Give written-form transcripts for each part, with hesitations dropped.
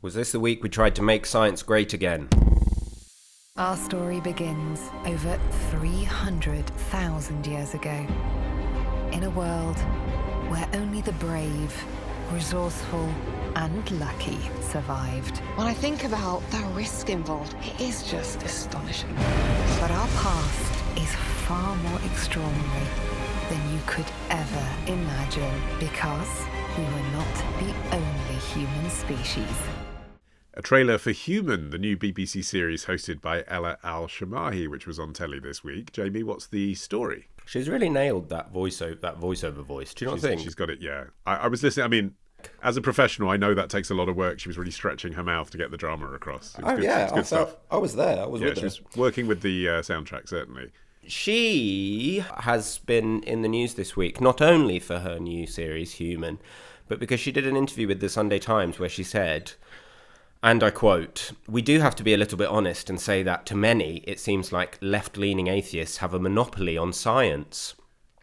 Was this the week we tried to make science great again? Our story begins over 300,000 years ago, in a world where only the brave, resourceful, and lucky survived. When I think about the risk involved, it is just astonishing. But our past is far more extraordinary than you could ever imagine, because we were not the only human species. A trailer for Human, the new BBC series hosted by Ella Al-Shamahi, which was on telly this week. Jamie, what's the story? She's really nailed that voiceover voice. Do you not think? She's got it, yeah. I was listening, I mean, as a professional, I know that takes a lot of work. She was really stretching her mouth to get the drama across. It was good, yeah, it was good stuff. I was there. I was with her. She was working with the soundtrack, certainly. She has been in the news this week, not only for her new series, Human, but because she did an interview with the Sunday Times where she said, and I quote, "We do have to be a little bit honest and say that to many, it seems like left-leaning atheists have a monopoly on science."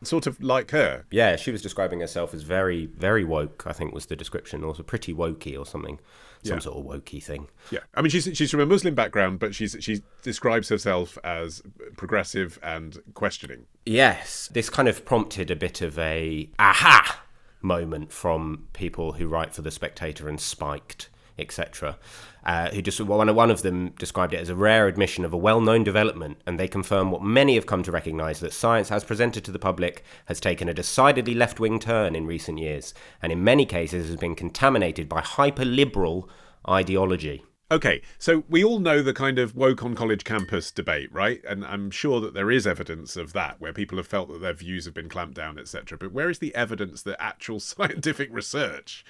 Sort of like her. Yeah, she was describing herself as very, very woke, I think was the description, or pretty wokey or something. Some sort of wokey thing. Yeah, I mean, she's from a Muslim background, but she describes herself as progressive and questioning. Yes, this kind of prompted a bit of a aha moment from people who write for The Spectator and Spiked, etc. One of them described it as a rare admission of a well-known development, and they confirm what many have come to recognise, that science as presented to the public has taken a decidedly left-wing turn in recent years, and in many cases has been contaminated by hyper-liberal ideology. Okay, so we all know the kind of woke on college campus debate, right? And I'm sure that there is evidence of that, where people have felt that their views have been clamped down, etc. But where is the evidence that actual scientific research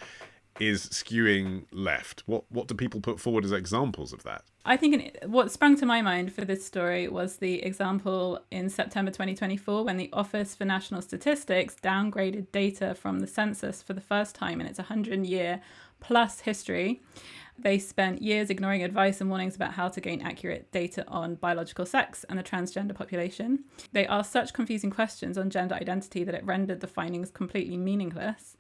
is skewing left? What do people put forward as examples of that? I think what sprung to my mind for this story was the example in September 2024 when the Office for National Statistics downgraded data from the census for the first time in its 100-year plus history. They spent years ignoring advice and warnings about how to gain accurate data on biological sex and the transgender population. They asked such confusing questions on gender identity that it rendered the findings completely meaningless.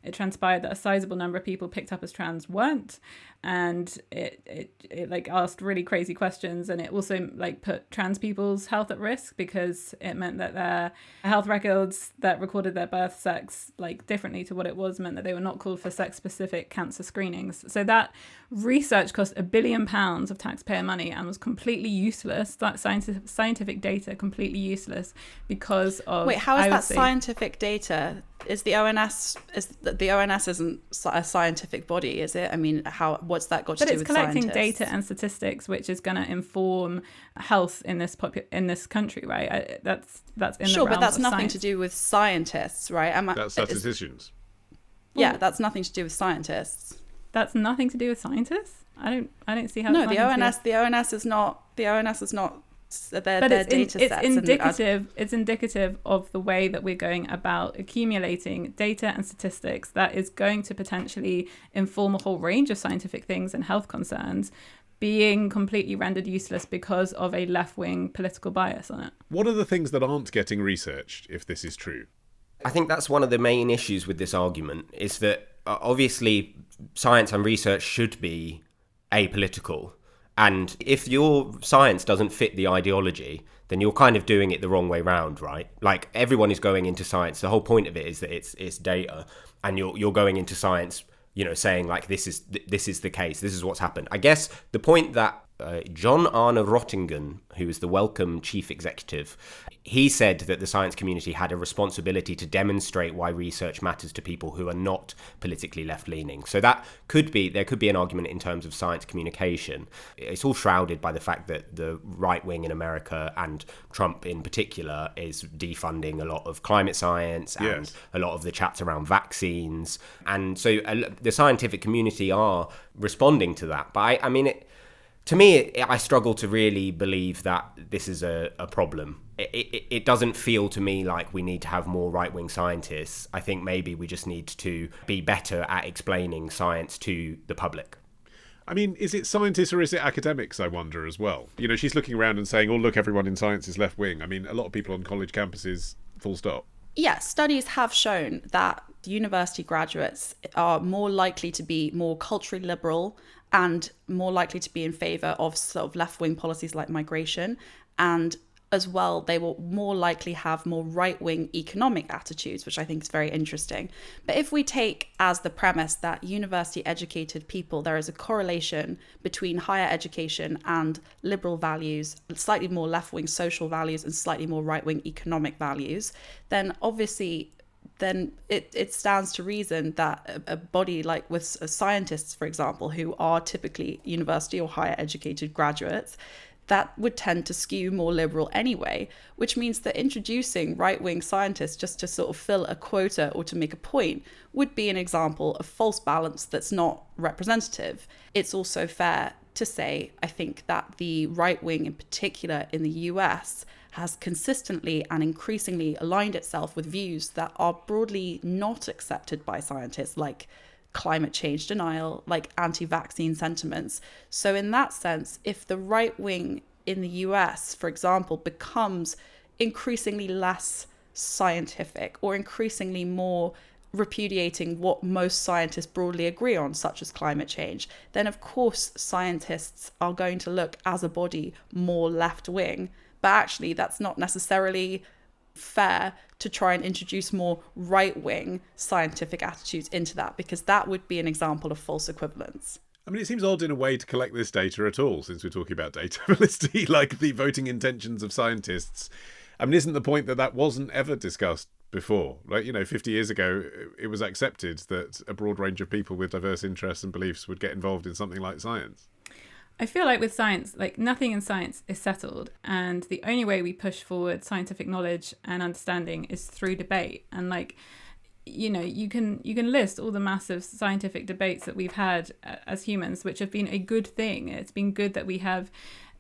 It transpired that a sizable number of people picked up as trans weren't, and it asked really crazy questions, and it also put trans people's health at risk, because it meant that their health records that recorded their birth sex differently to what it was meant that they were not called for sex-specific cancer screenings. So that research cost £1 billion of taxpayer money and was completely useless. That scientific data completely useless because of. Wait, how is that scientific data? Is the ONS the ONS isn't a scientific body, is it? I mean, what's that got to do with scientists? But it's collecting data and statistics, which is going to inform health in this country, right? That's in the realm of science. Sure, but that's nothing to do with scientists, right? That's statisticians. Yeah, that's nothing to do with scientists. That's nothing to do with scientists? I don't see how. No, the ONS is not their data sets. It's indicative of the way that we're going about accumulating data and statistics that is going to potentially inform a whole range of scientific things and health concerns being completely rendered useless because of a left-wing political bias on it. What are the things that aren't getting researched, if this is true? I think that's one of the main issues with this argument, is that obviously science and research should be apolitical. And if your science doesn't fit the ideology, then you're kind of doing it the wrong way round, right? Everyone is going into science. The whole point of it is that it's data, and you're going into science, saying this is the case. This is what's happened. I guess the point that John Arne Rottingen, who is the Wellcome chief executive, he said that the science community had a responsibility to demonstrate why research matters to people who are not politically left-leaning. So there could be an argument in terms of science communication. It's all shrouded by the fact that the right wing in America, and Trump in particular, is defunding a lot of climate science and a lot of the chats around vaccines. And so the scientific community are responding to that. But to me, I struggle to really believe that this is a problem. It doesn't feel to me like we need to have more right-wing scientists. I think maybe we just need to be better at explaining science to the public. I mean, is it scientists or is it academics, I wonder, as well? She's looking around and saying, oh, look, everyone in science is left-wing. I mean, a lot of people on college campuses, full stop. Yeah, studies have shown that university graduates are more likely to be more culturally liberal and more likely to be in favour of sort of left-wing policies like migration. And as well, they will more likely have more right-wing economic attitudes, which I think is very interesting. But if we take as the premise that university-educated people, there is a correlation between higher education and liberal values, slightly more left-wing social values and slightly more right-wing economic values, then obviously then it stands to reason that a body like with scientists, for example, who are typically university or higher educated graduates, that would tend to skew more liberal anyway, which means that introducing right-wing scientists just to sort of fill a quota or to make a point would be an example of false balance that's not representative. It's also fair to say, I think, that the right wing in particular in the US has consistently and increasingly aligned itself with views that are broadly not accepted by scientists, like climate change denial, like anti-vaccine sentiments. So in that sense, if the right wing in the US, for example, becomes increasingly less scientific or increasingly more repudiating what most scientists broadly agree on, such as climate change, then of course scientists are going to look as a body more left wing. But actually that's not necessarily fair to try and introduce more right-wing scientific attitudes into that, because that would be an example of false equivalence. I mean, it seems odd in a way to collect this data at all, since we're talking about data, Felicity, like the voting intentions of scientists. I mean, isn't the point that that wasn't ever discussed before? Like, 50 years ago, it was accepted that a broad range of people with diverse interests and beliefs would get involved in something like science. I feel like with science, like nothing in science is settled, and the only way we push forward scientific knowledge and understanding is through debate. And like, you can list all the massive scientific debates that we've had as humans, which have been a good thing. It's been good that we have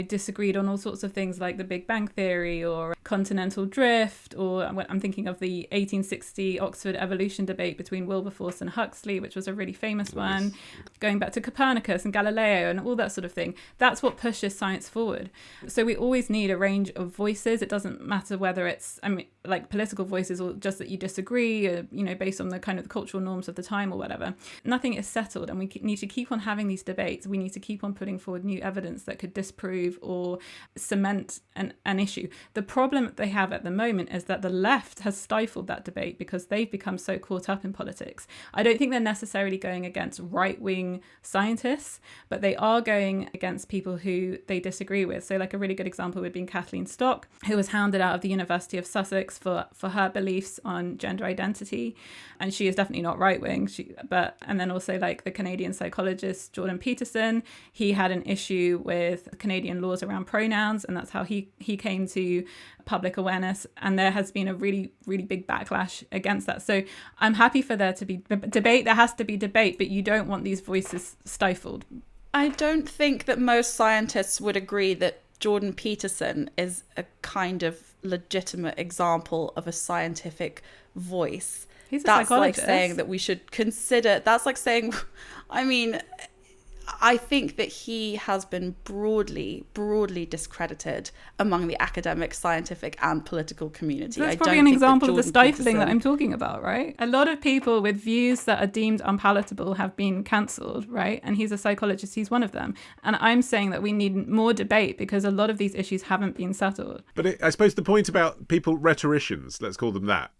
disagreed on all sorts of things like the Big Bang Theory or continental drift, or I'm thinking of the 1860 Oxford evolution debate between Wilberforce and Huxley, which was a really famous one, going back to Copernicus and Galileo and all that sort of thing. That's what pushes science forward. So we always need a range of voices. It doesn't matter whether it's, like political voices or just that you disagree, or, based on the kind of the cultural norms of the time or whatever. Nothing is settled, and we need to keep on having these debates. We need to keep on putting forward new evidence that could disprove or cement an issue. The problem they have at the moment is that the left has stifled that debate because they've become so caught up in politics. I don't think they're necessarily going against right-wing scientists, but they are going against people who they disagree with. So like a really good example would be Kathleen Stock, who was hounded out of the University of Sussex for her beliefs on gender identity. And she is definitely not right-wing. And then also like the Canadian psychologist Jordan Peterson, he had an issue with Canadian laws around pronouns, and that's how he came to public awareness, and there has been a really, really big backlash against that. So I'm happy for there to be debate. There has to be debate, but you don't want these voices stifled. I don't think that most scientists would agree that Jordan Peterson is a kind of legitimate example of a scientific voice. He's a that's psychologist. Like saying that we should consider, that's like saying, I think that he has been broadly discredited among the academic, scientific and political community. So that's probably an example of the stifling that I'm talking about, right? A lot of people with views that are deemed unpalatable have been cancelled, right? And he's a psychologist, he's one of them. And I'm saying that we need more debate because a lot of these issues haven't been settled. But I suppose the point about people, rhetoricians, let's call them that,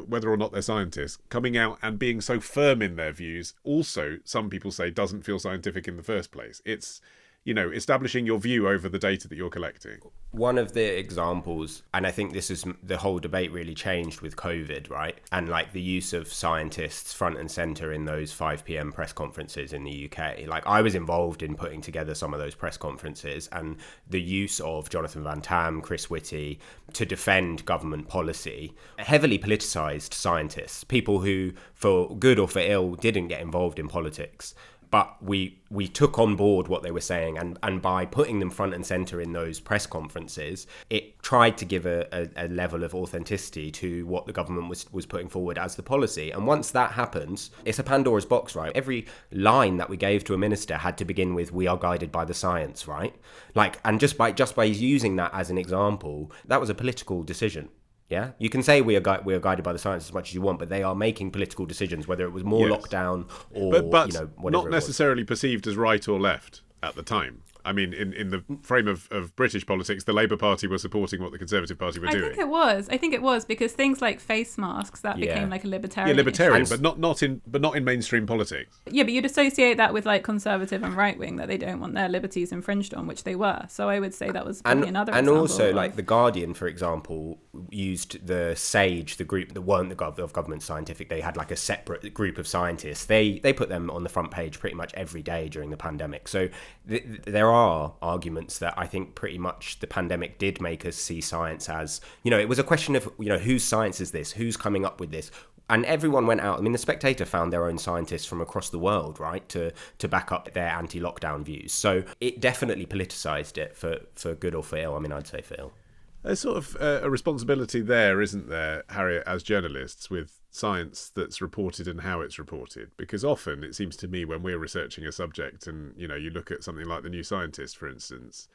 whether or not they're scientists, coming out and being so firm in their views, also, some people say, doesn't feel scientific in the first place. It's establishing your view over the data that you're collecting. One of the examples, and I think this is the whole debate really changed with COVID, right? And like the use of scientists front and center in those 5 p.m. press conferences in the UK. Like I was involved in putting together some of those press conferences, and the use of Jonathan Van Tam, Chris Whitty to defend government policy, heavily politicized scientists, people who for good or for ill didn't get involved in politics. But we took on board what they were saying, and by putting them front and centre in those press conferences, it tried to give a level of authenticity to what the government was putting forward as the policy. And once that happens, it's a Pandora's box, right? Every line that we gave to a minister had to begin with, "We are guided by the science," right? And just by using that as an example, that was a political decision. Yeah, you can say we are guided by the science as much as you want, but they are making political decisions, whether it was more Yes. lockdown or but whatever not it was. necessarily perceived as right or left at the time. I mean, in the frame of British politics, the Labour Party were supporting what the Conservative Party were doing. I think it was because things like face masks that became like a libertarian. Yeah, libertarian, issue. but not in mainstream politics. Yeah, but you'd associate that with like conservative and right wing, that they don't want their liberties infringed on, which they were. So I would say that was probably another and example also of... like the Guardian, for example, used the SAGE, the group that weren't of government scientific. They had like a separate group of scientists. They put them on the front page pretty much every day during the pandemic. So there are arguments that I think pretty much the pandemic did make us see science as, it was a question of, whose science is this? Who's coming up with this? And everyone went out. I mean, the Spectator found their own scientists from across the world, right, to back up their anti-lockdown views. So it definitely politicised it for good or for ill. I mean, I'd say for ill. There's sort of a responsibility there, isn't there, Harriet, as journalists, with science that's reported and how it's reported? Because often it seems to me when we're researching a subject and, you look at something like The New Scientist, for instance,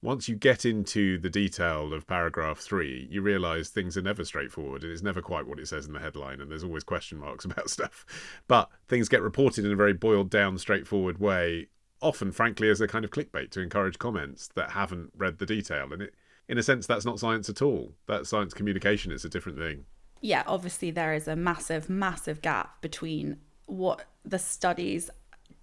once you get into the detail of paragraph 3, you realise things are never straightforward and it's never quite what it says in the headline and there's always question marks about stuff. But things get reported in a very boiled down, straightforward way, often, frankly, as a kind of clickbait to encourage comments that haven't read the detail. And in a sense, that's not science at all. That's science communication. It's a different thing. Yeah, obviously there is a massive, massive gap between what the studies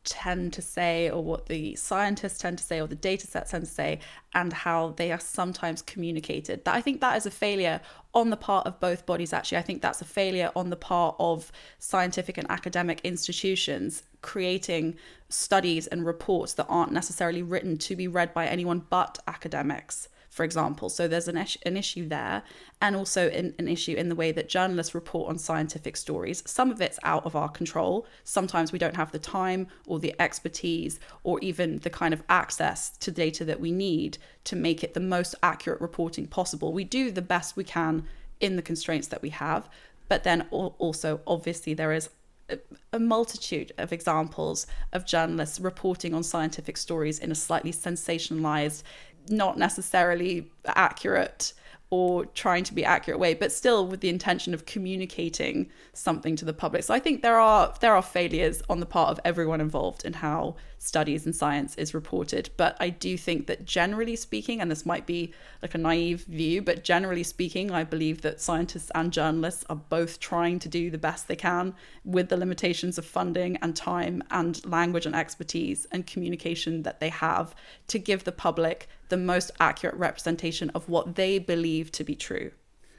tend to say or what the scientists tend to say or the data sets tend to say and how they are sometimes communicated. I think that is a failure on the part of both bodies, actually. I think that's a failure on the part of scientific and academic institutions creating studies and reports that aren't necessarily written to be read by anyone but academics, for example. So there's an issue there, and also an issue in the way that journalists report on scientific stories. Some of it's out of our control. Sometimes we don't have the time or the expertise or even the kind of access to data that we need to make it the most accurate reporting possible. We do the best we can in the constraints that we have, but then also obviously there is a multitude of examples of journalists reporting on scientific stories in a slightly sensationalized, not necessarily accurate or trying to be accurate way, but still with the intention of communicating something to the public. So I think there are failures on the part of everyone involved in how studies and science is reported. But I do think that generally speaking, and this might be like a naive view, but generally speaking, I believe that scientists and journalists are both trying to do the best they can with the limitations of funding and time and language and expertise and communication that they have to give the public the most accurate representation of what they believe to be true.